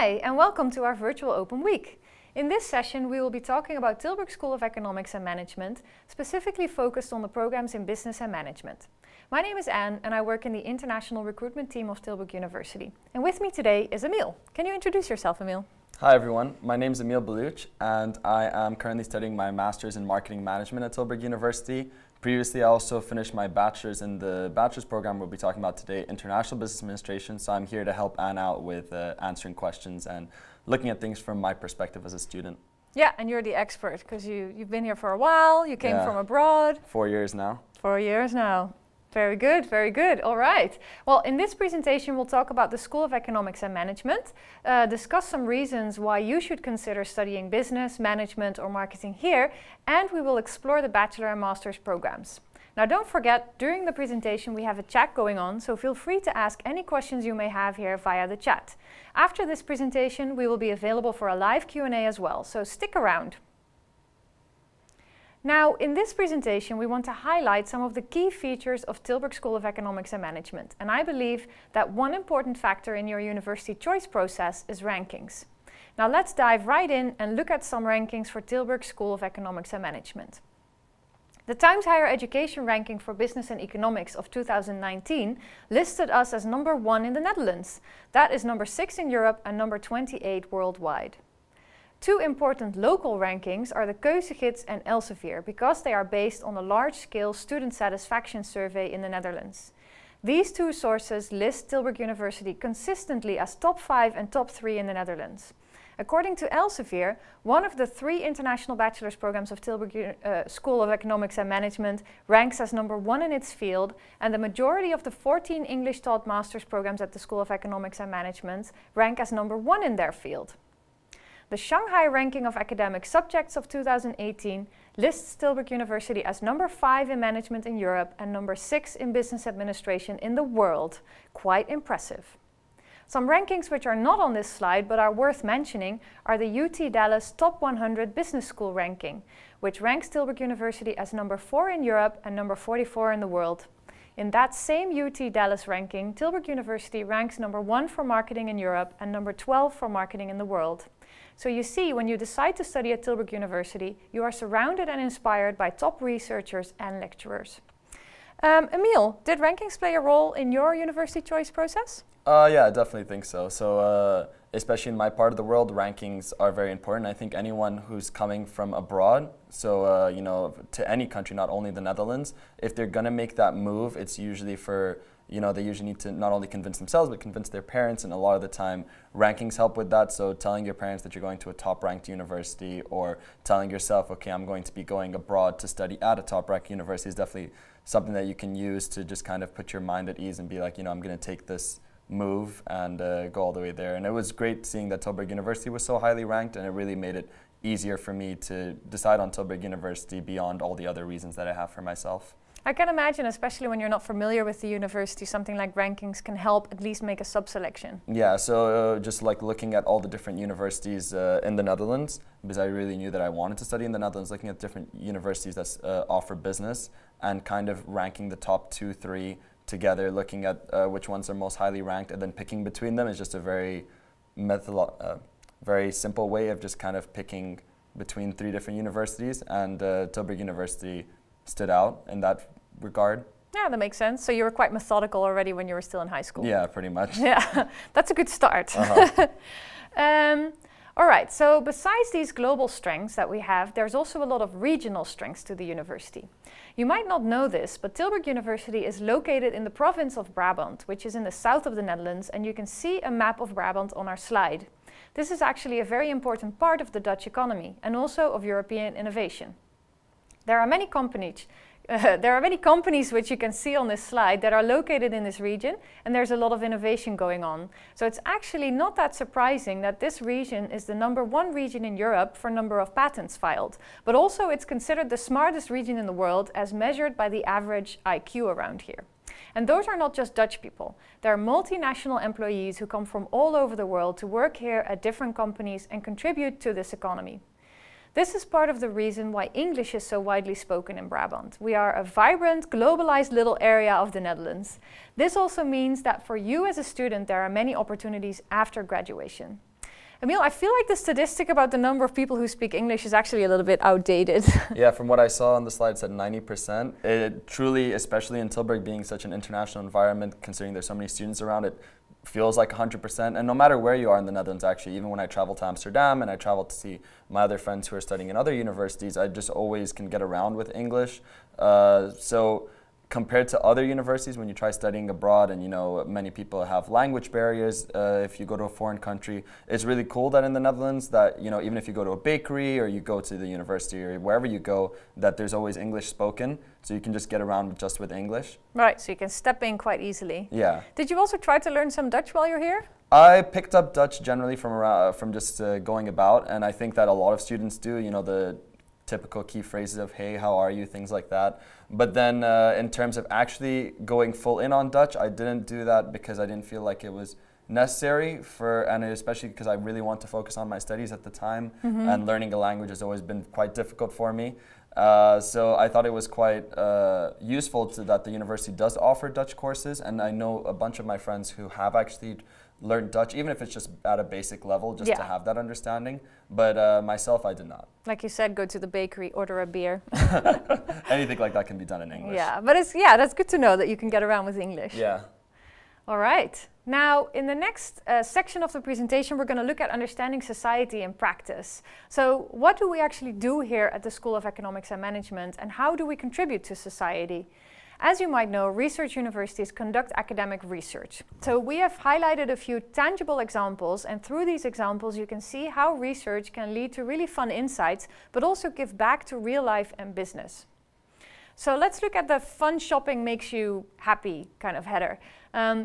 Hi, and welcome to our virtual Open Week. In this session, we will be talking about Tilburg School of Economics and Management, specifically focused on the programs in business and management. My name is Anne, and I work in the international recruitment team of Tilburg University. And with me today is Emil. Can you introduce yourself, Emil? Hi everyone, my name is Emil Baluch, and I am currently studying my Master's in Marketing Management at Tilburg University. Previously, I also finished my Bachelor's in the Bachelor's program we'll be talking about today, International Business Administration, so I'm here to help Anne out with answering questions and looking at things from my perspective as a student. Yeah, and you're the expert, because you've been here for a while, you came from abroad. 4 years now. 4 years now. Very good, very good. All right. Well, in this presentation, we'll talk about the School of Economics and Management, discuss some reasons why you should consider studying business, management, or marketing here, and we will explore the Bachelor and Master's programs. Now, don't forget, during the presentation, we have a chat going on, so feel free to ask any questions you may have here via the chat. After this presentation, we will be available for a live Q&A as well, so stick around. Now, in this presentation, we want to highlight some of the key features of Tilburg School of Economics and Management. And I believe that one important factor in your university choice process is rankings. Now, let's dive right in and look at some rankings for Tilburg School of Economics and Management. The Times Higher Education ranking for Business and Economics of 2019 listed us as number 1 in the Netherlands. That is number 6 in Europe and number 28 worldwide. Two important local rankings are the Keuzegids and Elsevier, because they are based on a large-scale student satisfaction survey in the Netherlands. These two sources list Tilburg University consistently as top 5 and top 3 in the Netherlands. According to Elsevier, one of the 3 international bachelor's programs of Tilburg School of Economics and Management ranks as number 1 in its field, and the majority of the 14 English-taught master's programs at the School of Economics and Management rank as number 1 in their field. The Shanghai ranking of academic subjects of 2018 lists Tilburg University as number 5 in management in Europe and number 6 in business administration in the world. Quite impressive. Some rankings which are not on this slide but are worth mentioning are the UT Dallas Top 100 Business School ranking, which ranks Tilburg University as number 4 in Europe and number 44 in the world. In that same UT Dallas ranking, Tilburg University ranks number 1 for marketing in Europe and number 12 for marketing in the world. So you see, when you decide to study at Tilburg University, you are surrounded and inspired by top researchers and lecturers. Emil, did rankings play a role in your university choice process? Yeah, I definitely think so. So, especially in my part of the world, rankings are very important. I think anyone who's coming from abroad, so you know, to any country, not only the Netherlands, if they're gonna make that move, it's usually for, you know, they usually need to not only convince themselves, but convince their parents, and a lot of the time, rankings help with that. So telling your parents that you're going to a top-ranked university, or telling yourself, okay, I'm going to be going abroad to study at a top-ranked university, is definitely something that you can use to just kind of put your mind at ease and be like, you know, I'm gonna take this move and go all the way there. And it was great seeing that Tilburg University was so highly ranked, and it really made it easier for me to decide on Tilburg University beyond all the other reasons that I have for myself. I can imagine, especially when you're not familiar with the university, something like rankings can help at least make a sub-selection. Yeah, so just like looking at all the different universities in the Netherlands, because I really knew that I wanted to study in the Netherlands, looking at different universities that offer business and kind of ranking the top 2, 3 together, looking at which ones are most highly ranked and then picking between them is just a very very simple way of just kind of picking between 3 different universities, and Tilburg University stood out in that regard. Yeah, that makes sense. So you were quite methodical already when you were still in high school. Yeah, pretty much. Yeah, that's a good start. All right, so besides these global strengths that we have, there's also a lot of regional strengths to the university. You might not know this, but Tilburg University is located in the province of Brabant, which is in the south of the Netherlands, and you can see a map of Brabant on our slide. This is actually a very important part of the Dutch economy and also of European innovation. There are many companies which you can see on this slide that are located in this region, and there's a lot of innovation going on. So it's actually not that surprising that this region is the number 1 region in Europe for number of patents filed, but also it's considered the smartest region in the world as measured by the average IQ around here. And those are not just Dutch people. There are multinational employees who come from all over the world to work here at different companies and contribute to this economy. This is part of the reason why English is so widely spoken in Brabant. We are a vibrant, globalized little area of the Netherlands. This also means that for you as a student, there are many opportunities after graduation. Emil, I feel like the statistic about the number of people who speak English is actually a little bit outdated. Yeah, from what I saw on the slide, it said 90%. It truly, especially in Tilburg being such an international environment, considering there's so many students around, it feels like 100%. And no matter where you are in the Netherlands, actually, even when I travel to Amsterdam and I travel to see my other friends who are studying in other universities, I just always can get around with English. So compared to other universities, when you try studying abroad and, you know, many people have language barriers if you go to a foreign country, it's really cool that in the Netherlands that, you know, even if you go to a bakery or you go to the university or wherever you go, that there's always English spoken, so you can just get around just with English. Right, so you can step in quite easily. Yeah. Did you also try to learn some Dutch while you're here? I picked up Dutch generally from just going about, and I think that a lot of students do, you know, the typical key phrases of hey, how are you, things like that. But then in terms of actually going full in on Dutch, I didn't do that because I didn't feel like it was necessary and especially because I really want to focus on my studies at the time, and learning a language has always been quite difficult for me. So I thought it was quite useful that the university does offer Dutch courses, and I know a bunch of my friends who have actually learned Dutch, even if it's just at a basic level, just to have that understanding. But myself, I did not. Like you said, go to the bakery, order a beer. Anything like that can be done in English. Yeah, but that's good to know that you can get around with English. Yeah. All right. Now, in the next section of the presentation, we're going to look at understanding society in practice. So what do we actually do here at the School of Economics and Management, and how do we contribute to society? As you might know, research universities conduct academic research. So we have highlighted a few tangible examples, and through these examples you can see how research can lead to really fun insights, but also give back to real life and business. So let's look at the fun shopping makes you happy kind of header.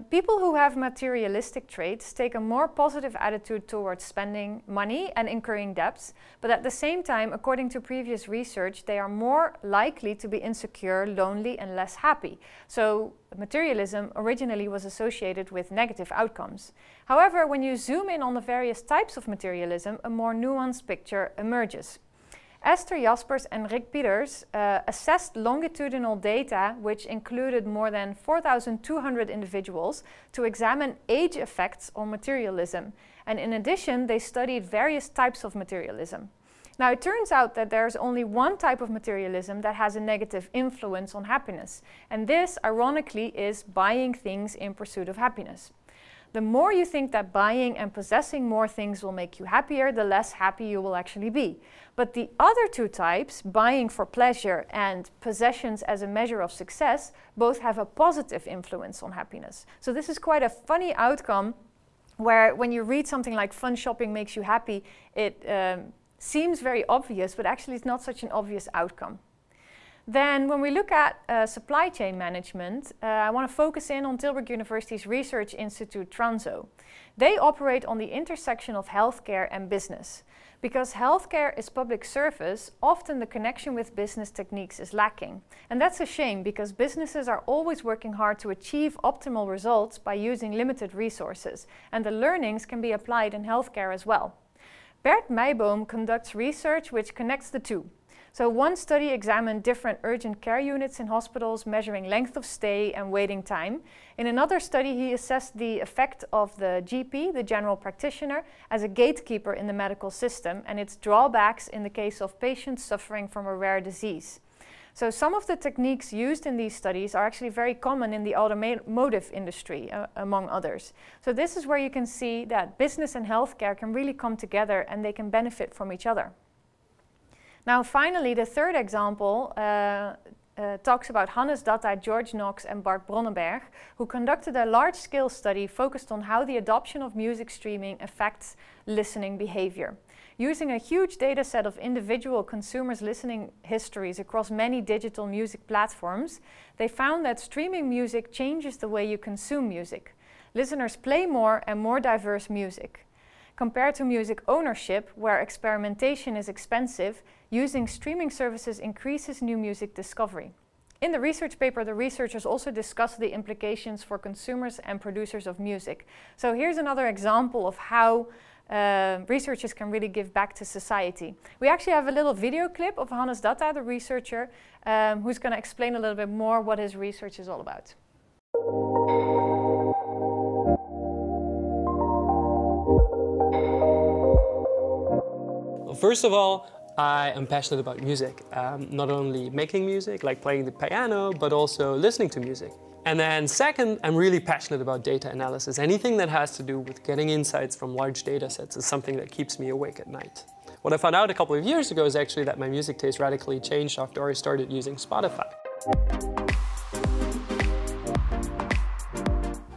People who have materialistic traits take a more positive attitude towards spending money and incurring debts, but at the same time, according to previous research, they are more likely to be insecure, lonely, and less happy. So materialism originally was associated with negative outcomes. However, when you zoom in on the various types of materialism, a more nuanced picture emerges. Esther Jaspers and Rick Peters assessed longitudinal data, which included more than 4,200 individuals, to examine age effects on materialism. And in addition, they studied various types of materialism. Now, it turns out that there's only one type of materialism that has a negative influence on happiness. And this, ironically, is buying things in pursuit of happiness. The more you think that buying and possessing more things will make you happier, the less happy you will actually be. But the other two types, buying for pleasure and possessions as a measure of success, both have a positive influence on happiness. So this is quite a funny outcome, where when you read something like fun shopping makes you happy, it seems very obvious, but actually it's not such an obvious outcome. Then when we look at supply chain management, I want to focus in on Tilburg University's research institute Transo. They operate on the intersection of healthcare and business. Because healthcare is public service, often the connection with business techniques is lacking. And that's a shame, because businesses are always working hard to achieve optimal results by using limited resources, and the learnings can be applied in healthcare as well. Bert Meijboom conducts research which connects the two. So one study examined different urgent care units in hospitals, measuring length of stay and waiting time. In another study, he assessed the effect of the GP, the general practitioner, as a gatekeeper in the medical system, and its drawbacks in the case of patients suffering from a rare disease. So some of the techniques used in these studies are actually very common in the automotive industry, among others. So this is where you can see that business and healthcare can really come together, and they can benefit from each other. Now finally, the third example talks about Hannes Datta, George Knox and Bart Bronnenberg, who conducted a large-scale study focused on how the adoption of music streaming affects listening behavior. Using a huge data set of individual consumers' listening histories across many digital music platforms, they found that streaming music changes the way you consume music. Listeners play more and more diverse music. Compared to music ownership, where experimentation is expensive, using streaming services increases new music discovery. In the research paper, the researchers also discussed the implications for consumers and producers of music. So here's another example of how researchers can really give back to society. We actually have a little video clip of Hannes Datta, the researcher, who's going to explain a little bit more what his research is all about. first of all, I am passionate about music. Not only making music, like playing the piano, but also listening to music. And then second, I'm really passionate about data analysis. Anything that has to do with getting insights from large data sets is something that keeps me awake at night. What I found out a couple of years ago is actually that my music taste radically changed after I started using Spotify.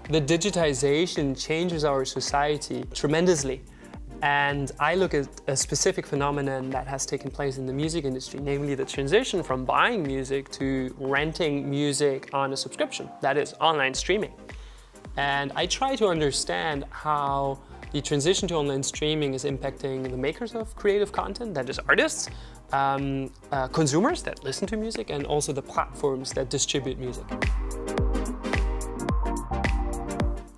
The digitization changes our society tremendously. And I look at a specific phenomenon that has taken place in the music industry, namely the transition from buying music to renting music on a subscription, that is online streaming. And I try to understand how the transition to online streaming is impacting the makers of creative content, that is artists, consumers that listen to music, and also the platforms that distribute music.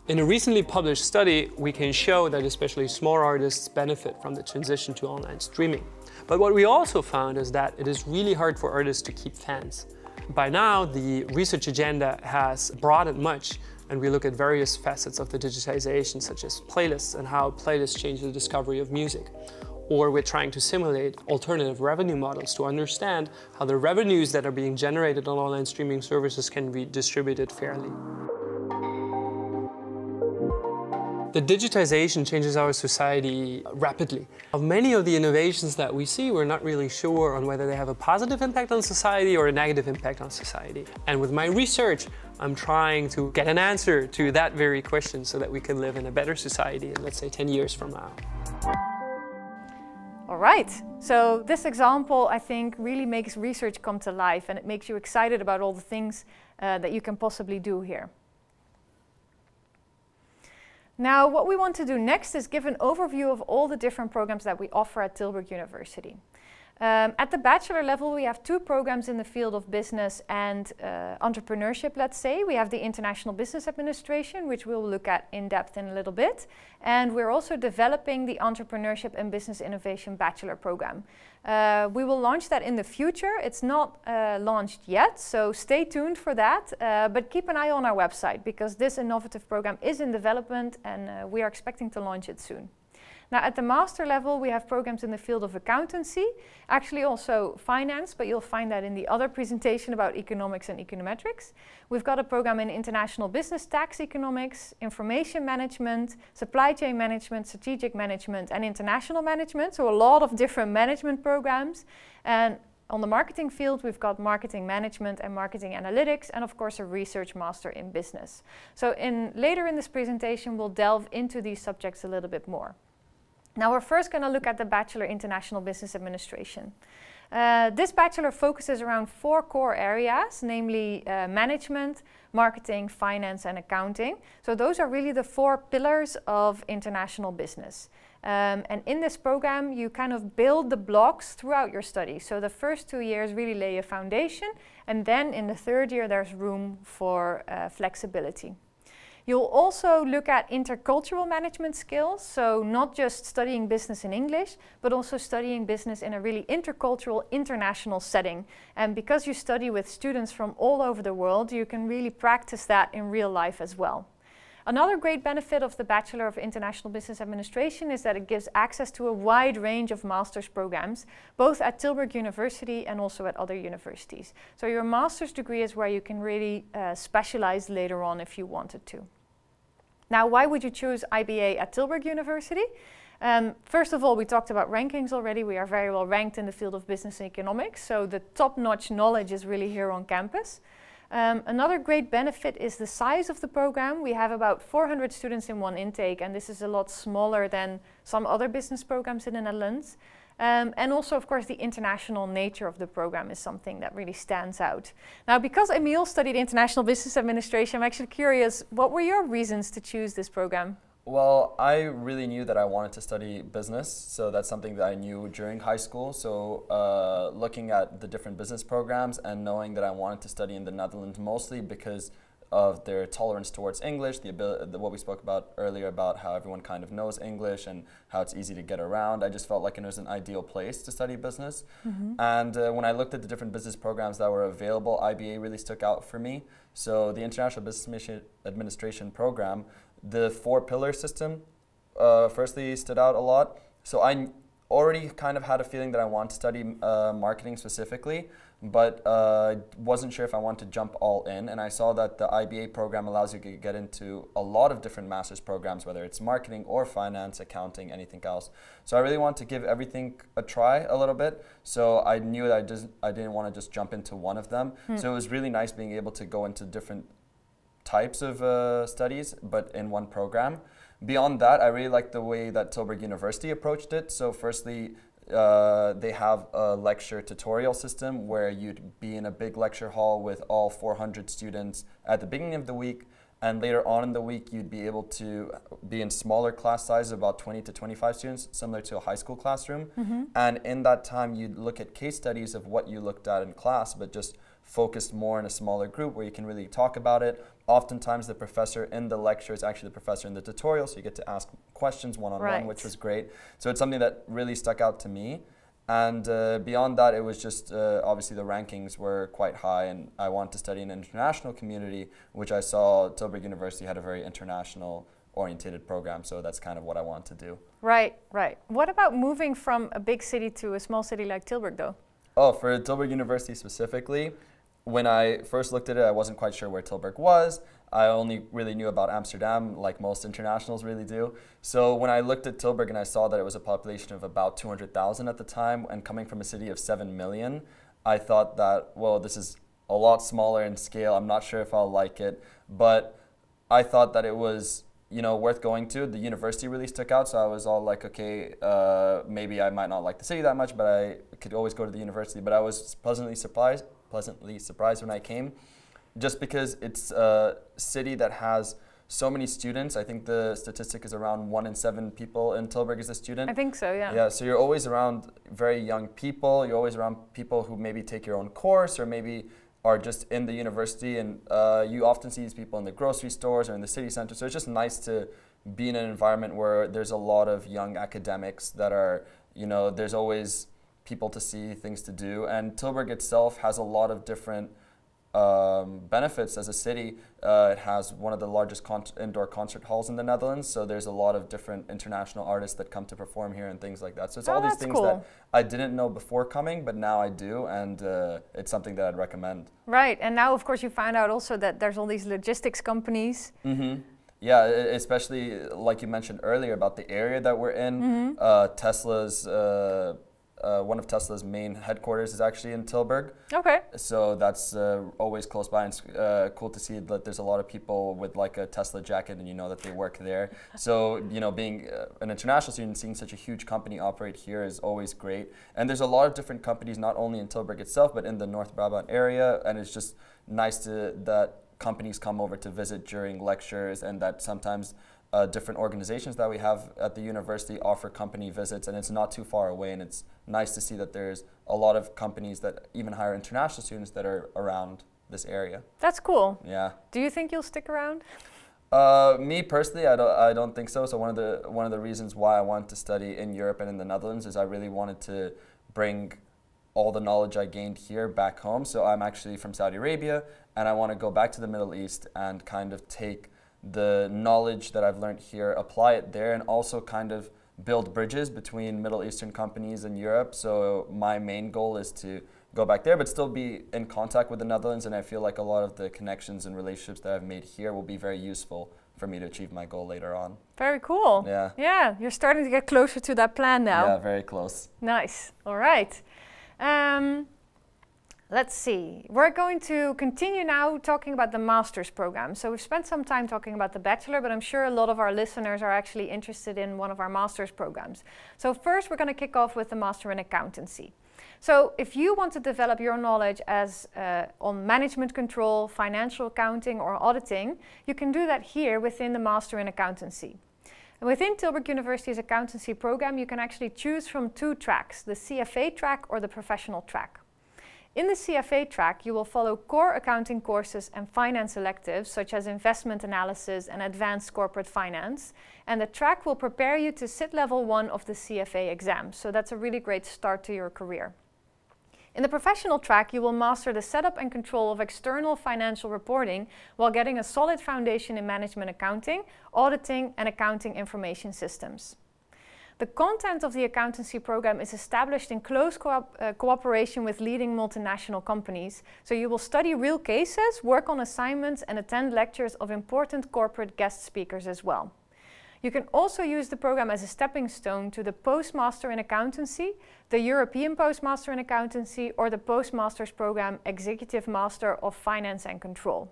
In a recently published study, we can show that especially small artists benefit from the transition to online streaming. But what we also found is that it is really hard for artists to keep fans. By now, the research agenda has broadened much, and we look at various facets of the digitization, such as playlists and how playlists change the discovery of music. Or we're trying to simulate alternative revenue models to understand how the revenues that are being generated on online streaming services can be distributed fairly. The digitization changes our society rapidly. Of many of the innovations that we see, we're not really sure on whether they have a positive impact on society or a negative impact on society. And with my research, I'm trying to get an answer to that very question so that we can live in a better society in, let's say, 10 years from now. All right, so this example, I think, really makes research come to life, and it makes you excited about all the things that you can possibly do here. Now, what we want to do next is give an overview of all the different programs that we offer at Tilburg University. At the bachelor level, we have two programs in the field of business and entrepreneurship, let's say. We have the International Business Administration, which we'll look at in depth in a little bit. And we're also developing the Entrepreneurship and Business Innovation Bachelor program. We will launch that in the future. It's not launched yet, so stay tuned for that. But keep an eye on our website, because this innovative program is in development, and we are expecting to launch it soon. Now, at the master level, we have programs in the field of accountancy, actually also finance, but you'll find that in the other presentation about economics and econometrics. We've got a program in international business, tax economics, information management, supply chain management, strategic management, and international management. So a lot of different management programs. And on the marketing field, we've got marketing management and marketing analytics, and of course a research master in business. So later in this presentation, we'll delve into these subjects a little bit more. Now, we're first going to look at the Bachelor International Business Administration. This bachelor focuses around 4 core areas, namely management, marketing, finance, and accounting. So those are really the 4 pillars of international business. And in this program, you kind of build the blocks throughout your study. So the first 2 years really lay a foundation, and then in the 3rd year, there's room for flexibility. You'll also look at intercultural management skills, so not just studying business in English, but also studying business in a really intercultural, international setting. And because you study with students from all over the world, you can really practice that in real life as well. Another great benefit of the Bachelor of International Business Administration is that it gives access to a wide range of master's programs, both at Tilburg University and also at other universities. So your master's degree is where you can really specialize later on if you wanted to. Now, why would you choose IBA at Tilburg University? First of all, we talked about rankings already. We are very well ranked in the field of business and economics, so the top-notch knowledge is really here on campus. Another great benefit is the size of the program. We have about 400 students in one intake, and this is a lot smaller than some other business programs in the Netherlands. And also, of course, the international nature of the program is something that really stands out. Now, because Emile studied International Business Administration, I'm actually curious, what were your reasons to choose this program? Well, I really knew that I wanted to study business, so that's something that I knew during high school. So looking at the different business programs and knowing that I wanted to study in the Netherlands, mostly because of their tolerance towards English, what we spoke about earlier about how everyone kind of knows English and how it's easy to get around. I just felt like it was an ideal place to study business. Mm-hmm. And when I looked at the different business programs that were available, IBA really stuck out for me. So the International Business Administration program, the 4-pillar system, firstly stood out a lot. So I already kind of had a feeling that I want to study marketing specifically, but wasn't sure if I wanted to jump all in. And I saw that the IBA program allows you to get into a lot of different master's programs, whether it's marketing or finance, accounting, anything else. So I really want to give everything a try a little bit. So I knew that I didn't want to just jump into one of them. So it was really nice being able to go into different types of studies, but in one program. Beyond that, I really like the way that Tilburg University approached it. So firstly, they have a lecture tutorial system where you'd be in a big lecture hall with all 400 students at the beginning of the week, and later on in the week you'd be able to be in smaller class sizes, about 20 to 25 students, similar to a high school classroom. And in that time you'd look at case studies of what you looked at in class, but just focused more in a smaller group where you can really talk about it. Oftentimes the professor in the lecture is actually the professor in the tutorial, so you get to ask questions one-on-one, which was great. So it's something that really stuck out to me. And beyond that, it was just obviously the rankings were quite high, and I wanted to study in an international community, which I saw Tilburg University had a very international orientated program, so that's kind of what I want to do. Right, right. What about moving from a big city to a small city like Tilburg though? Oh, for Tilburg University specifically, when I first looked at it, I wasn't quite sure where Tilburg was. I only really knew about Amsterdam, like most internationals really do. So when I looked at Tilburg and I saw that it was a population of about 200,000 at the time, and coming from a city of 7 million, I thought that, well, this is a lot smaller in scale. I'm not sure if I'll like it, but I thought that it was, you know, worth going to. The university really stuck out, so I was all like, okay, maybe I might not like the city that much, but I could always go to the university. But I was pleasantly surprised when I came, just because it's a city that has so many students. I think the statistic is around 1 in 7 people in Tilburg is a student. I think so, yeah. Yeah, so you're always around very young people. You're always around people who maybe take your own course or maybe are just in the university, and you often see these people in the grocery stores or in the city center. So it's just nice to be in an environment where there's a lot of young academics that are, you know, there's always people to see, things to do. And Tilburg itself has a lot of different benefits as a city. It has one of the largest indoor concert halls in the Netherlands, so there's a lot of different international artists that come to perform here and things like that. So it's all these things that I didn't know before coming, but now I do, and it's something that I'd recommend. Right, and now of course you find out also that there's all these logistics companies. Yeah, especially like you mentioned earlier about the area that we're in. Tesla's one of Tesla's main headquarters is actually in Tilburg. Okay. So that's always close by, and it's cool to see that there's a lot of people with like a Tesla jacket and you know that they work there. So, you know, being an international student, seeing such a huge company operate here is always great. And there's a lot of different companies, not only in Tilburg itself, but in the North Brabant area. And it's just nice that companies come over to visit during lectures, and that sometimes different organizations that we have at the university offer company visits, and it's not too far away, and it's nice to see that there's a lot of companies that even hire international students that are around this area. That's cool. Yeah. Do you think you'll stick around? Me personally, I don't think so. So one of the reasons why I wanted to study in Europe and in the Netherlands is I really wanted to bring all the knowledge I gained here back home. So I'm actually from Saudi Arabia, and I want to go back to the Middle East and kind of take the knowledge that I've learned here, apply it there, and also kind of build bridges between Middle Eastern companies and Europe. So my main goal is to go back there, but still be in contact with the Netherlands, and I feel like a lot of the connections and relationships that I've made here will be very useful for me to achieve my goal later on. Very cool. Yeah. Yeah, you're starting to get closer to that plan now. Yeah, very close. Nice. All right. Let's see. We're going to continue now talking about the master's program. So we've spent some time talking about the bachelor, but I'm sure a lot of our listeners are actually interested in one of our master's programs. So first we're going to kick off with the master in accountancy. So if you want to develop your knowledge on management control, financial accounting or auditing, you can do that here within the master in accountancy. And within Tilburg University's accountancy program, you can actually choose from 2 tracks, the CFA track or the professional track. In the CFA track, you will follow core accounting courses and finance electives such as investment analysis and advanced corporate finance. And the track will prepare you to sit level 1 of the CFA exam. So that's a really great start to your career. In the professional track, you will master the setup and control of external financial reporting while getting a solid foundation in management accounting, auditing, and accounting information systems. The content of the accountancy program is established in close cooperation with leading multinational companies. So you will study real cases, work on assignments, and attend lectures of important corporate guest speakers as well. You can also use the program as a stepping stone to the Postmaster in Accountancy, the European Postmaster in Accountancy, or the Postmaster's Program Executive Master of Finance and Control.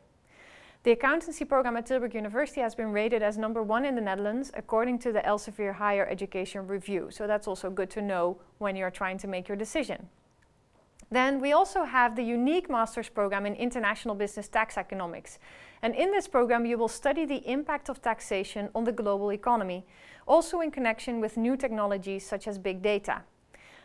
The accountancy program at Tilburg University has been rated as #1 in the Netherlands according to the Elsevier Higher Education Review. So that's also good to know when you're trying to make your decision. Then we also have the unique master's program in International Business Tax Economics. And in this program you will study the impact of taxation on the global economy, also in connection with new technologies such as big data.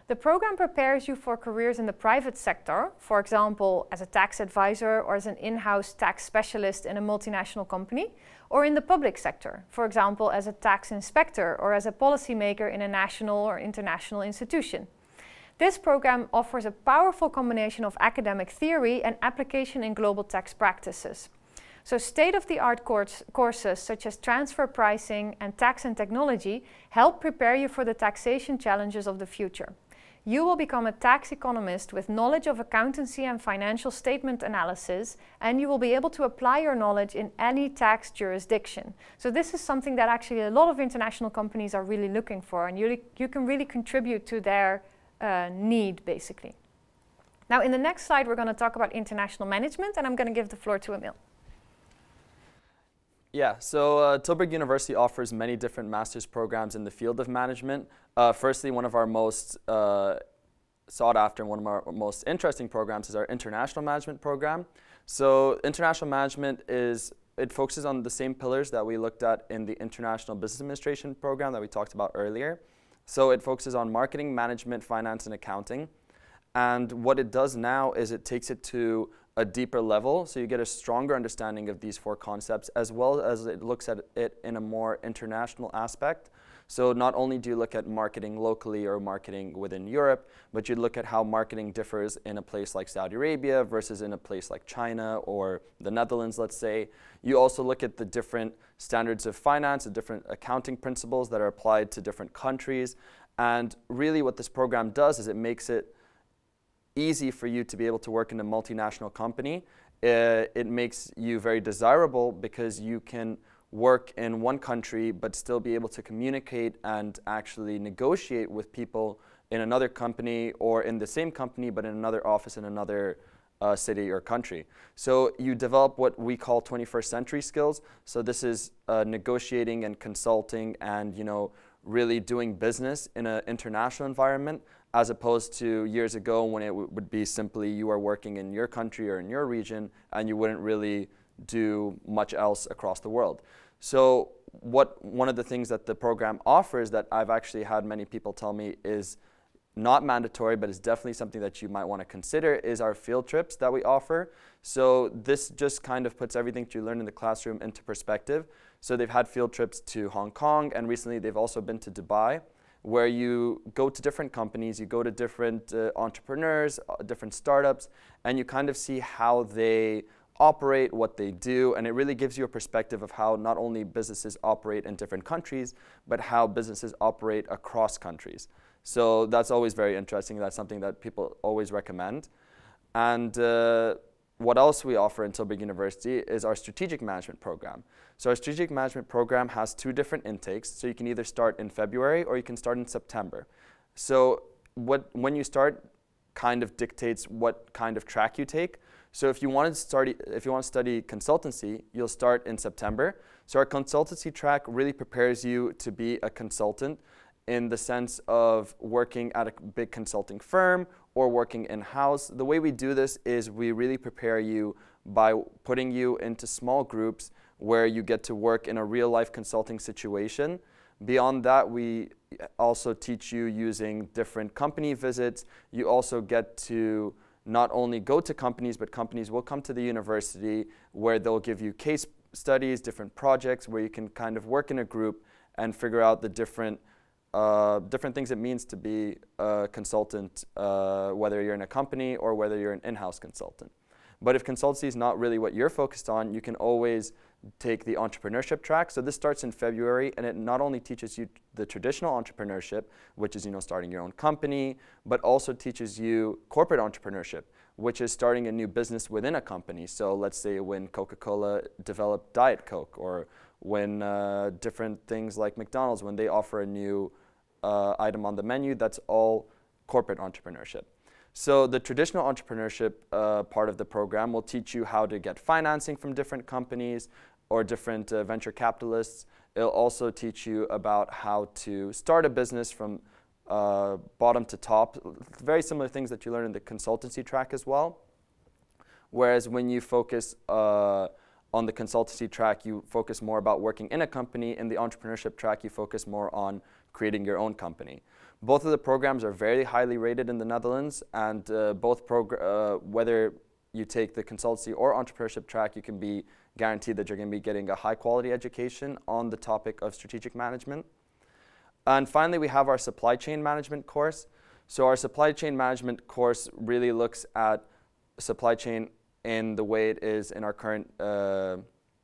The program prepares you for careers in the private sector, for example, as a tax advisor or as an in-house tax specialist in a multinational company, or in the public sector, for example, as a tax inspector or as a policymaker in a national or international institution. This program offers a powerful combination of academic theory and application in global tax practices. So state-of-the-art courses such as transfer pricing and tax and technology help prepare you for the taxation challenges of the future. You will become a tax economist with knowledge of accountancy and financial statement analysis, and you will be able to apply your knowledge in any tax jurisdiction. So this is something that actually a lot of international companies are really looking for, and you can really contribute to their need, basically. Now, in the next slide, we're going to talk about international management, and I'm going to give the floor to Emil. Yeah, so Tilburg University offers many different master's programs in the field of management. Firstly, one of our most sought after and one of our most interesting programs is our international management program. So international management it focuses on the same pillars that we looked at in the International Business Administration program that we talked about earlier. So it focuses on marketing, management, finance, and accounting. And what it does now is it takes it to a deeper level, so you get a stronger understanding of these 4 concepts, as well as it looks at it in a more international aspect. So not only do you look at marketing locally or marketing within Europe, but you look at how marketing differs in a place like Saudi Arabia versus in a place like China or the Netherlands, let's say. You also look at the different standards of finance, the different accounting principles that are applied to different countries. And really what this program does is it makes it easy for you to be able to work in a multinational company. It makes you very desirable because you can work in one country but still be able to communicate and actually negotiate with people in another company or in the same company but in another office in another city or country. So you develop what we call 21st century skills. So this is negotiating and consulting and really doing business in an international environment, as opposed to years ago when it would be simply you are working in your country or in your region and you wouldn't really do much else across the world. So one of the things that the program offers that I've actually had many people tell me is not mandatory, but is definitely something that you might want to consider, is our field trips that we offer. So this just kind of puts everything that you learn in the classroom into perspective. So they've had field trips to Hong Kong, and recently they've also been to Dubai, where you go to different companies, you go to different entrepreneurs, different startups, and you kind of see how they operate, what they do, and it really gives you a perspective of how not only businesses operate in different countries, but how businesses operate across countries. So that's always very interesting. That's something that people always recommend. And what else we offer in Tilburg University is our strategic management program. So our strategic management program has 2 different intakes. So you can either start in February or you can start in September. So when you start kind of dictates what kind of track you take. So if you want to study consultancy, you'll start in September. So our consultancy track really prepares you to be a consultant in the sense of working at a big consulting firm or working in-house. The way we do this is we really prepare you by putting you into small groups where you get to work in a real-life consulting situation. Beyond that, we also teach you using different company visits. You also get to not only go to companies, but companies will come to the university where they'll give you case studies, different projects where you can kind of work in a group and figure out the different things it means to be a consultant, whether you're in a company or whether you're an in-house consultant. But if consultancy is not really what you're focused on, you can always take the entrepreneurship track. So this starts in February, and it not only teaches you the traditional entrepreneurship, which is, starting your own company, but also teaches you corporate entrepreneurship, which is starting a new business within a company. So let's say when Coca-Cola developed Diet Coke, or when different things like McDonald's, when they offer a new item on the menu, that's all corporate entrepreneurship. So the traditional entrepreneurship part of the program will teach you how to get financing from different companies or different venture capitalists. It'll also teach you about how to start a business from bottom to top, very similar things that you learn in the consultancy track as well. Whereas when you focus on the consultancy track, you focus more about working in a company. In the entrepreneurship track, you focus more on creating your own company. Both of the programs are very highly rated in the Netherlands, and whether you take the consultancy or entrepreneurship track, you can be guaranteed that you're going to be getting a high quality education on the topic of strategic management. And finally, we have our supply chain management course. So our supply chain management course really looks at supply chain in the way it is in our current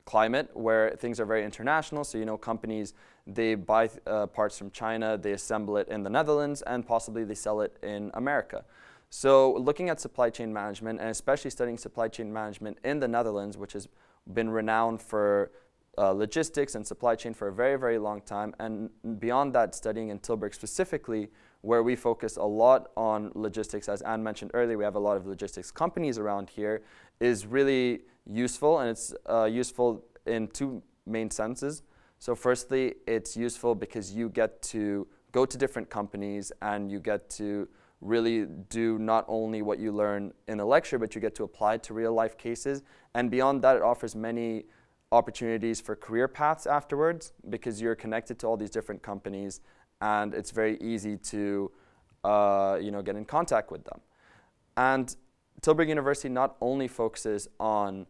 climate, where things are very international. So companies, they buy parts from China, they assemble it in the Netherlands, and possibly they sell it in America. So looking at supply chain management, and especially studying supply chain management in the Netherlands, which has been renowned for logistics and supply chain for a very, very long time, and beyond that, studying in Tilburg specifically, where we focus a lot on logistics. As Anne mentioned earlier, we have a lot of logistics companies around here, is really useful, and it's useful in two main senses. So firstly, it's useful because you get to go to different companies and you get to really do not only what you learn in a lecture, but you get to apply it to real life cases. And beyond that, it offers many opportunities for career paths afterwards, because you're connected to all these different companies, and it's very easy to get in contact with them. And Tilburg University not only focuses on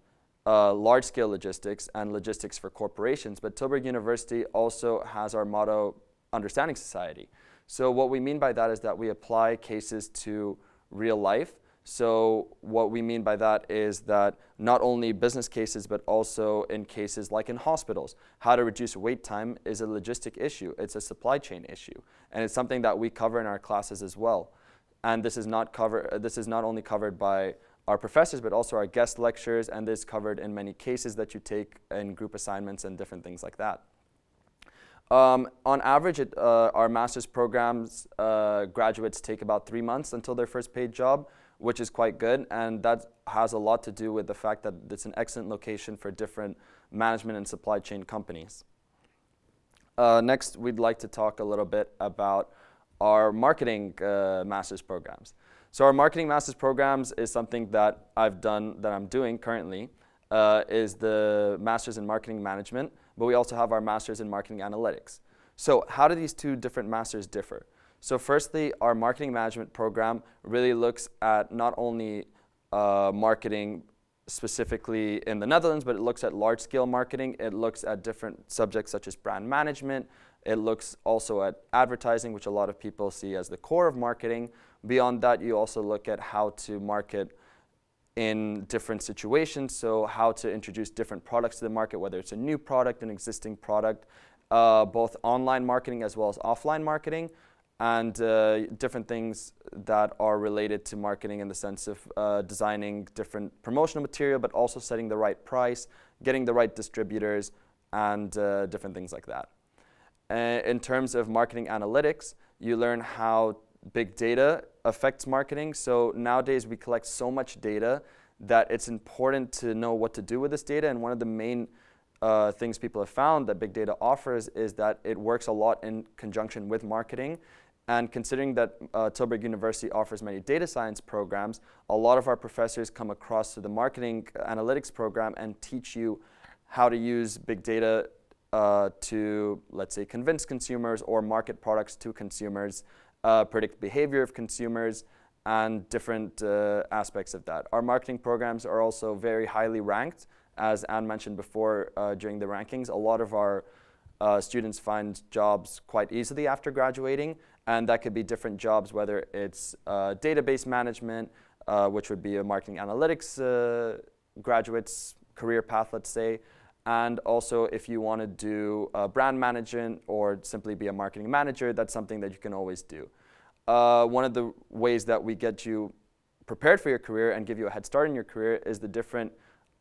large-scale logistics and logistics for corporations, but Tilburg University also has our motto, Understanding Society. So what we mean by that is that we apply cases to real life. So what we mean by that is that not only business cases, but also in cases like in hospitals, how to reduce wait time is a logistic issue. It's a supply chain issue. And it's something that we cover in our classes as well. And this is not only covered by our professors, but also our guest lectures, and this is covered in many cases that you take in group assignments and different things like that. On average, our master's programs, graduates take about 3 months until their first paid job, which is quite good, and that has a lot to do with the fact that it's an excellent location for different management and supply chain companies. Next, we'd like to talk a little bit about our marketing master's programs. So our marketing master's programs is something that I'm doing currently, is the master's in marketing management, but we also have our master's in marketing analytics. So how do these two different masters differ? So firstly, our marketing management program really looks at not only marketing specifically in the Netherlands, but it looks at large-scale marketing. It looks at different subjects such as brand management. It looks also at advertising, which a lot of people see as the core of marketing. Beyond that, you also look at how to market in different situations, so how to introduce different products to the market, whether it's a new product, an existing product, both online marketing as well as offline marketing, and different things that are related to marketing in the sense of designing different promotional material, but also setting the right price, getting the right distributors, and different things like that. In terms of marketing analytics, you learn how big data affects marketing. So nowadays we collect so much data that it's important to know what to do with this data. And one of the main things people have found that big data offers is that it works a lot in conjunction with marketing. And considering that Tilburg University offers many data science programs, a lot of our professors come across to the marketing analytics program and teach you how to use big data to, let's say, convince consumers or market products to consumers, predict behavior of consumers, and different aspects of that. Our marketing programs are also very highly ranked. As Anne mentioned before during the rankings, a lot of our students find jobs quite easily after graduating, and that could be different jobs, whether it's database management, which would be a marketing analytics graduate's career path, let's say. And also, if you want to do brand management or simply be a marketing manager, that's something that you can always do. One of the ways that we get you prepared for your career and give you a head start in your career is the different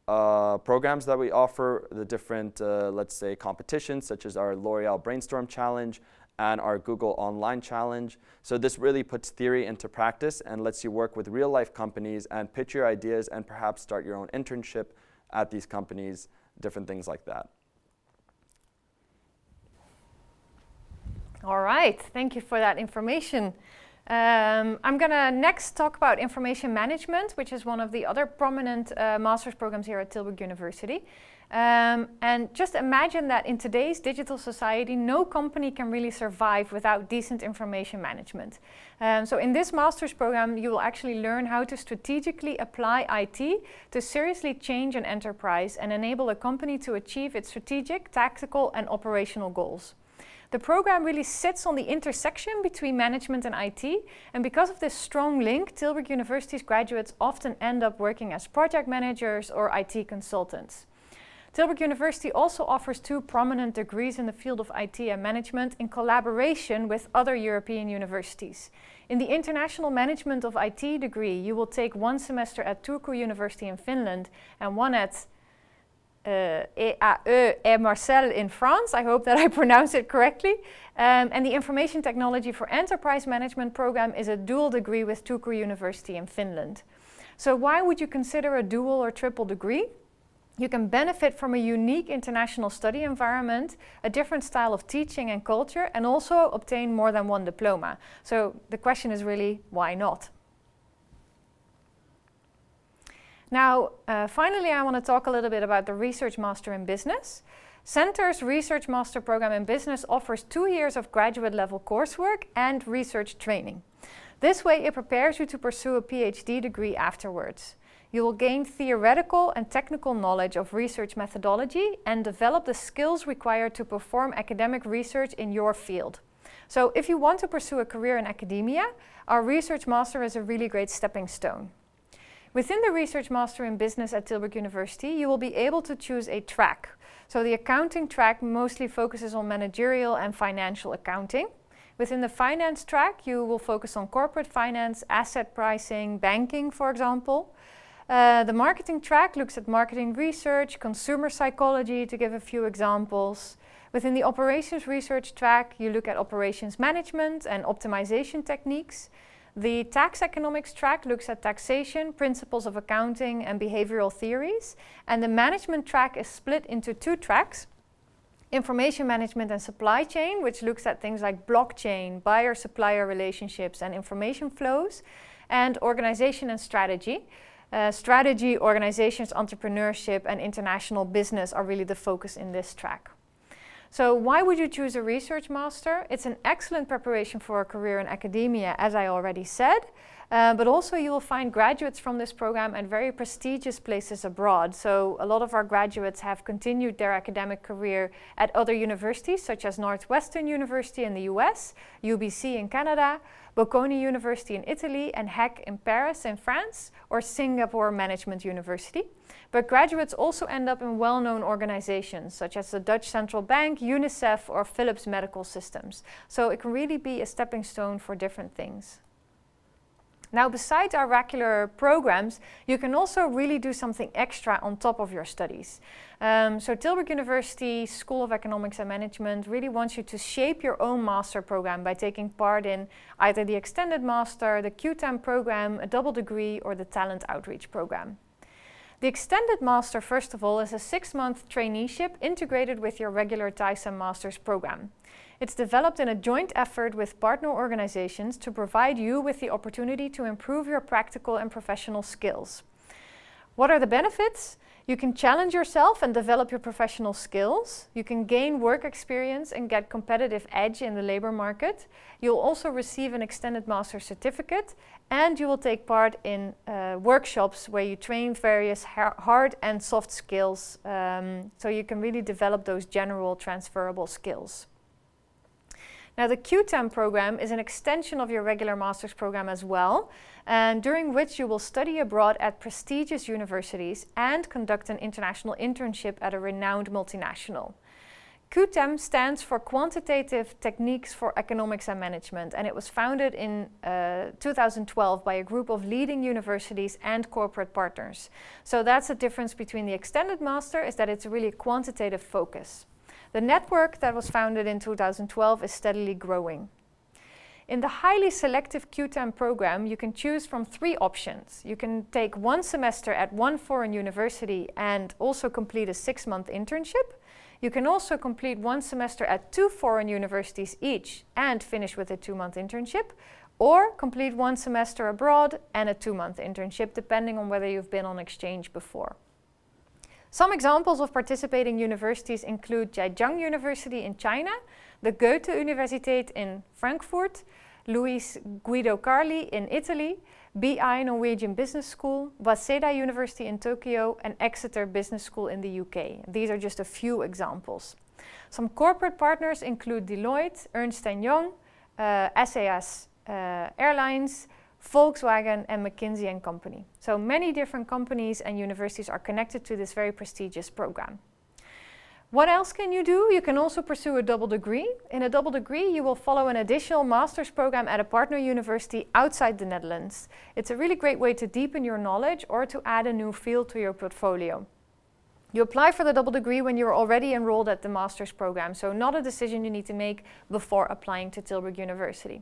programs that we offer, the different, let's say, competitions, such as our L'Oreal Brainstorm Challenge and our Google Online Challenge. So this really puts theory into practice and lets you work with real-life companies and pitch your ideas and perhaps start your own internship at these companies, different things like that. All right, thank you for that information. I'm going to next talk about information management, which is one of the other prominent master's programs here at Tilburg University. And just imagine that in today's digital society, no company can really survive without decent information management. So in this master's program, you will actually learn how to strategically apply IT to seriously change an enterprise and enable a company to achieve its strategic, tactical, and operational goals. The program really sits on the intersection between management and IT, and because of this strong link, Tilburg University's graduates often end up working as project managers or IT consultants. Tilburg University also offers 2 prominent degrees in the field of IT and management in collaboration with other European universities. In the International Management of IT degree, you will take 1 semester at Turku University in Finland and 1 at EAE et Marcel in France. I hope that I pronounce it correctly. And the Information Technology for Enterprise Management program is a dual degree with Turku University in Finland. So why would you consider a dual or triple degree? You can benefit from a unique international study environment, a different style of teaching and culture, and also obtain more than 1 diploma. So the question is really, why not? Now, finally, I want to talk a little bit about the Research Master in Business. Center's Research Master program in Business offers 2 years of graduate level coursework and research training. This way, it prepares you to pursue a PhD degree afterwards. You will gain theoretical and technical knowledge of research methodology and develop the skills required to perform academic research in your field. So if you want to pursue a career in academia, our Research Master is a really great stepping stone. Within the Research Master in Business at Tilburg University, you will be able to choose a track. So the accounting track mostly focuses on managerial and financial accounting. Within the finance track, you will focus on corporate finance, asset pricing, banking, for example. The marketing track looks at marketing research, consumer psychology, to give a few examples. Within the operations research track, you look at operations management and optimization techniques. The tax economics track looks at taxation, principles of accounting, and behavioral theories. And the management track is split into 2 tracks. Information management and supply chain, which looks at things like blockchain, buyer-supplier relationships, and information flows. And organization and strategy. Strategy, organizations, entrepreneurship, and international business are really the focus in this track. So why would you choose a Research Master? It's an excellent preparation for a career in academia, as I already said, but also you will find graduates from this program at very prestigious places abroad. So a lot of our graduates have continued their academic career at other universities, such as Northwestern University in the US, UBC in Canada, Bocconi University in Italy, and HEC in Paris in France, or Singapore Management University. But graduates also end up in well-known organizations, such as the Dutch Central Bank, UNICEF, or Philips Medical Systems. So it can really be a stepping stone for different things. Now, besides our regular programs, you can also really do something extra on top of your studies. So Tilburg University School of Economics and Management really wants you to shape your own master program by taking part in either the Extended Master, the QTEM program, a double degree, or the Talent Outreach program. The Extended Master, first of all, is a 6-month traineeship integrated with your regular TISEM Master's program. It's developed in a joint effort with partner organizations to provide you with the opportunity to improve your practical and professional skills. What are the benefits? You can challenge yourself and develop your professional skills. You can gain work experience and get competitive edge in the labor market. You'll also receive an Extended Master certificate, and you will take part in workshops where you train various hard and soft skills, so you can really develop those general transferable skills. Now the QTEM program is an extension of your regular master's program as well, and during which you will study abroad at prestigious universities and conduct an international internship at a renowned multinational. QTEM stands for Quantitative Techniques for Economics and Management, and it was founded in 2012 by a group of leading universities and corporate partners. So that's the difference between the extended master, is that it's really a quantitative focus. The network that was founded in 2012 is steadily growing. In the highly selective QTEM program, you can choose from 3 options. You can take 1 semester at 1 foreign university and also complete a 6-month internship. You can also complete 1 semester at 2 foreign universities each and finish with a 2-month internship, or complete 1 semester abroad and a 2-month internship, depending on whether you've been on exchange before. Some examples of participating universities include Zhejiang University in China, the Goethe-Universität in Frankfurt, Luis Guido Carli in Italy, BI Norwegian Business School, Waseda University in Tokyo, and Exeter Business School in the UK. These are just a few examples. Some corporate partners include Deloitte, Ernst & Young, SAS Airlines, Volkswagen, and McKinsey & Company. So many different companies and universities are connected to this very prestigious program. What else can you do? You can also pursue a double degree. In a double degree, you will follow an additional master's program at a partner university outside the Netherlands. It's a really great way to deepen your knowledge or to add a new field to your portfolio. You apply for the double degree when you're already enrolled at the master's program, so not a decision you need to make before applying to Tilburg University.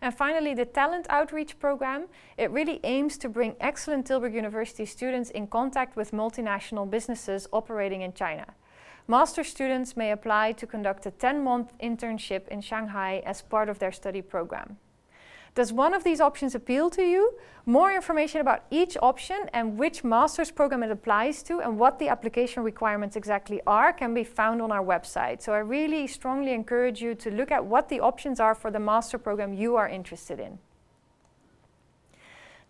And finally, the Talent Outreach Program. It really aims to bring excellent Tilburg University students in contact with multinational businesses operating in China. Master students may apply to conduct a 10-month internship in Shanghai as part of their study program. Does one of these options appeal to you? More information about each option and which master's program it applies to and what the application requirements exactly are can be found on our website. So I really strongly encourage you to look at what the options are for the master program you are interested in.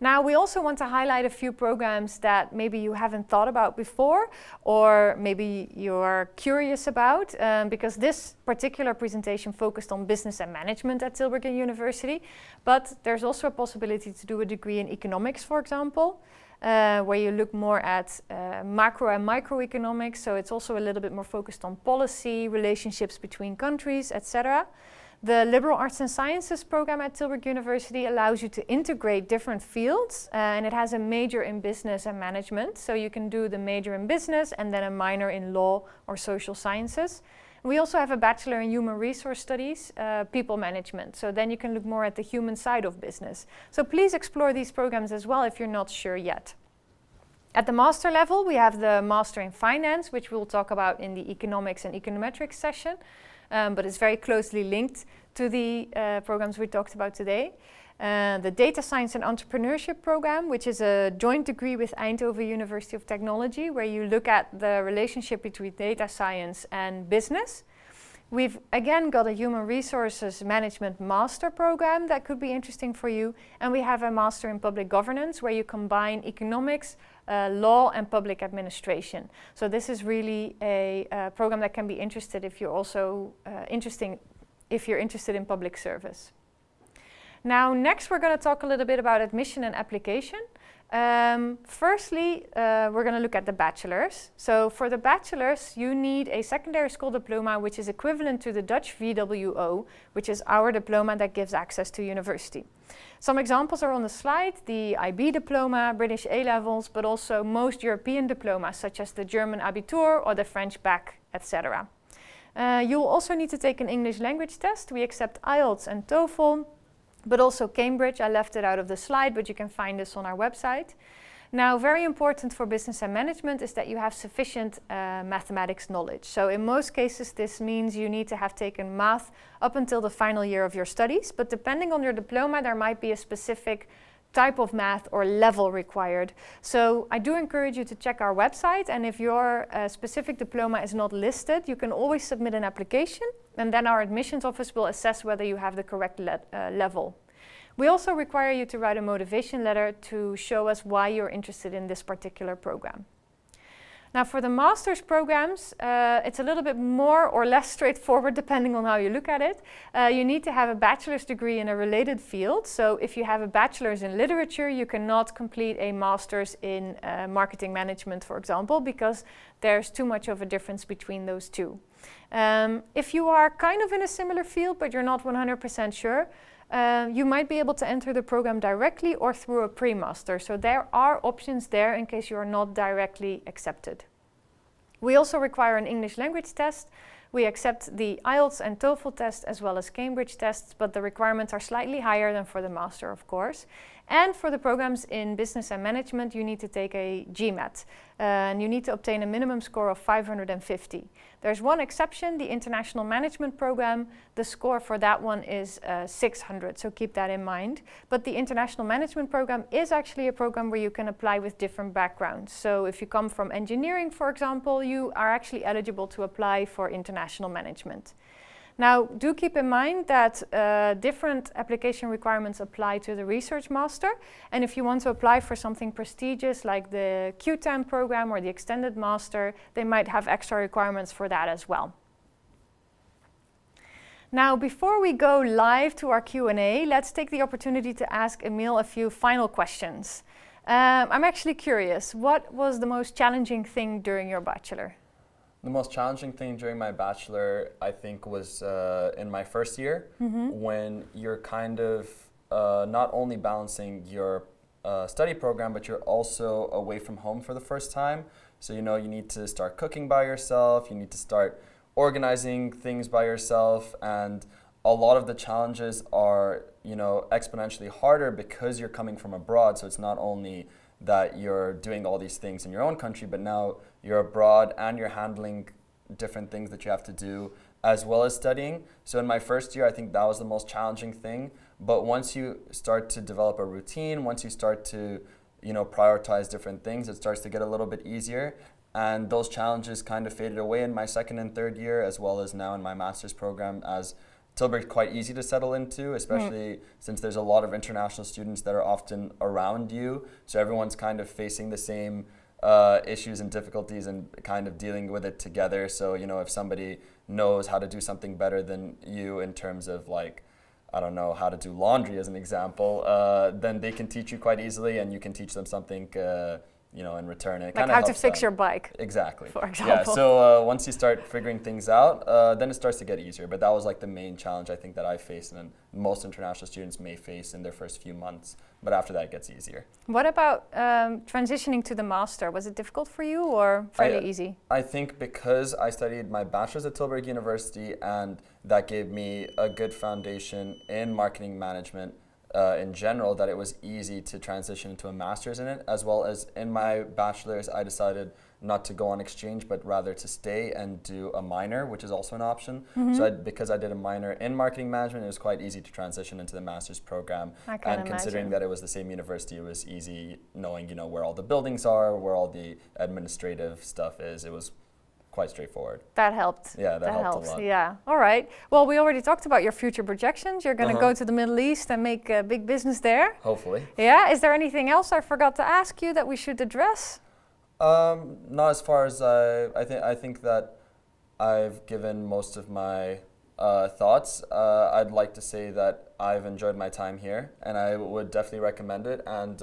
Now, we also want to highlight a few programs that maybe you haven't thought about before, or maybe you're curious about, because this particular presentation focused on business and management at Tilburg University, but there's also a possibility to do a degree in economics, for example, where you look more at macro and microeconomics, so it's also a little bit more focused on policy, relationships between countries, etc. The Liberal Arts and Sciences program at Tilburg University allows you to integrate different fields, and it has a major in business and management. So you can do the major in business and then a minor in law or social sciences. We also have a Bachelor in Human Resource Studies, People Management. So then you can look more at the human side of business. So please explore these programs as well if you're not sure yet. At the master level, we have the Master in Finance, which we'll talk about in the Economics and Econometrics session. But it's very closely linked to the programs we talked about today. The Data Science and Entrepreneurship program, which is a joint degree with Eindhoven University of Technology, where you look at the relationship between data science and business. We've again got a Human Resources Management Master program that could be interesting for you. And we have a Master in Public Governance, where you combine economics, law and public administration. So this is really a program that can be interested if you're also interested in public service. Now, next we're going to talk a little bit about admission and application. Firstly, we're going to look at the bachelors. So for the bachelors, you need a secondary school diploma, which is equivalent to the Dutch VWO, which is our diploma that gives access to university. Some examples are on the slide: the IB diploma, British A-levels, but also most European diplomas, such as the German Abitur or the French Bac, etc. You'll also need to take an English language test. We accept IELTS and TOEFL, but also Cambridge. I left it out of the slide, but you can find this on our website. Now, very important for business and management is that you have sufficient mathematics knowledge. So in most cases, this means you need to have taken math up until the final year of your studies. But depending on your diploma, there might be a specific type of math or level required. So I do encourage you to check our website, and if your specific diploma is not listed, you can always submit an application, and then our admissions office will assess whether you have the correct level. We also require you to write a motivation letter to show us why you're interested in this particular program. Now for the master's programs, it's a little bit more or less straightforward depending on how you look at it. You need to have a bachelor's degree in a related field. So if you have a bachelor's in literature, you cannot complete a master's in marketing management, for example, because there's too much of a difference between those two. If you are kind of in a similar field, but you're not 100% sure, you might be able to enter the program directly or through a pre-master. So there are options there in case you are not directly accepted. We also require an English language test. We accept the IELTS and TOEFL test as well as Cambridge tests, but the requirements are slightly higher than for the master, of course. And for the programs in business and management, you need to take a GMAT. And you need to obtain a minimum score of 550. There's one exception, the international management program. The score for that one is 600, so keep that in mind. But the international management program is actually a program where you can apply with different backgrounds. So if you come from engineering, for example, you are actually eligible to apply for international management. Now, do keep in mind that different application requirements apply to the research master. And if you want to apply for something prestigious like the QTAM program or the extended master, they might have extra requirements for that as well. Now, before we go live to our Q&A, let's take the opportunity to ask Emil a few final questions. I'm actually curious, what was the most challenging thing during your bachelor? The most challenging thing during my bachelor, I think, was in my first year, when you're kind of not only balancing your study program, but you're also away from home for the first time. So, you know, you need to start cooking by yourself, you need to start organizing things by yourself, and a lot of the challenges are, you know, exponentially harder because you're coming from abroad. So it's not only that you're doing all these things in your own country, but now you're abroad and you're handling different things that you have to do as well as studying. So in my first year, I think that was the most challenging thing. But once you start to develop a routine, once you start to, you know, prioritize different things, it starts to get a little bit easier. And those challenges kind of faded away in my second and third year, as well as now in my master's program, as Tilburg's quite easy to settle into, especially since there's a lot of international students that are often around you. So everyone's kind of facing the same issues and difficulties and kind of dealing with it together. So, you know, if somebody knows how to do something better than you in terms of, like, I don't know, how to do laundry as an example, then they can teach you quite easily, and you can teach them something you know, in return. And it like how to fix your bike. Exactly. For example. Yeah, so once you start figuring things out, then it starts to get easier. But that was like the main challenge I think that I faced, and most international students may face in their first few months. But after that, it gets easier. What about transitioning to the master? Was it difficult for you or fairly easy? I think because I studied my bachelor's at Tilburg University, and that gave me a good foundation in marketing management in general, that it was easy to transition into a master's in it. As well as in my bachelor's, I decided not to go on exchange, but rather to stay and do a minor, which is also an option. So because I did a minor in marketing management, it was quite easy to transition into the master's program. And considering that it was the same university, it was easy knowing, you know, where all the buildings are, where all the administrative stuff is. It was quite straightforward. That helped. Yeah, that helped a lot. Yeah. All right. Well, we already talked about your future projections. You're going to go to the Middle East and make a big business there. Hopefully. Yeah. Is there anything else I forgot to ask you that we should address? Not as far as I think that I've given most of my thoughts. I'd like to say that I've enjoyed my time here, and I would definitely recommend it. And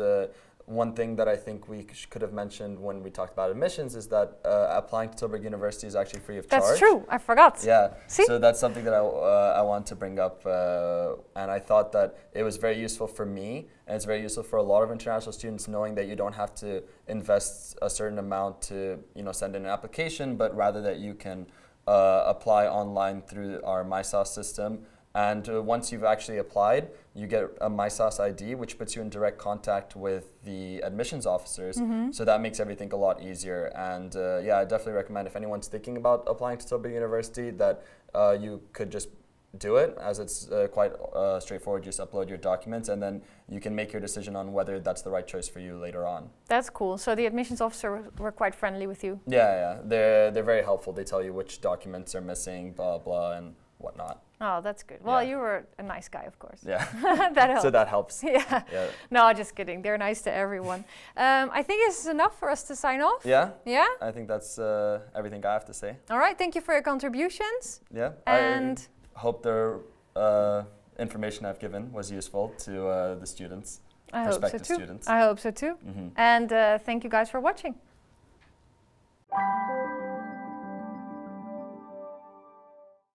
one thing that I think we could have mentioned when we talked about admissions is that applying to Tilburg University is actually free of charge. That's true. I forgot. Yeah. See? So that's something that I want to bring up, and I thought that it was very useful for me, and it's very useful for a lot of international students, knowing that you don't have to invest a certain amount to, you know, send in an application, but rather that you can apply online through our MySauce system. And once you've actually applied, you get a MySauce ID, which puts you in direct contact with the admissions officers. So that makes everything a lot easier. And yeah, I definitely recommend, if anyone's thinking about applying to Tilburg University, that you could just do it, as it's quite straightforward. You just upload your documents, and then you can make your decision on whether that's the right choice for you later on. That's cool. So the admissions officer were quite friendly with you? Yeah, yeah. They're very helpful. They tell you which documents are missing, blah, blah, and whatnot. Oh, that's good. Well, Yeah. you were a nice guy, of course. Yeah. That helps. So that helps. Yeah. Yeah. No, just kidding. They're nice to everyone. I think this is enough for us to sign off. Yeah. Yeah? I think that's everything I have to say. All right. Thank you for your contributions. Yeah. And I hope the information I've given was useful to the students, I hope so prospective too. students. I hope so too. Mhm. And thank you guys for watching.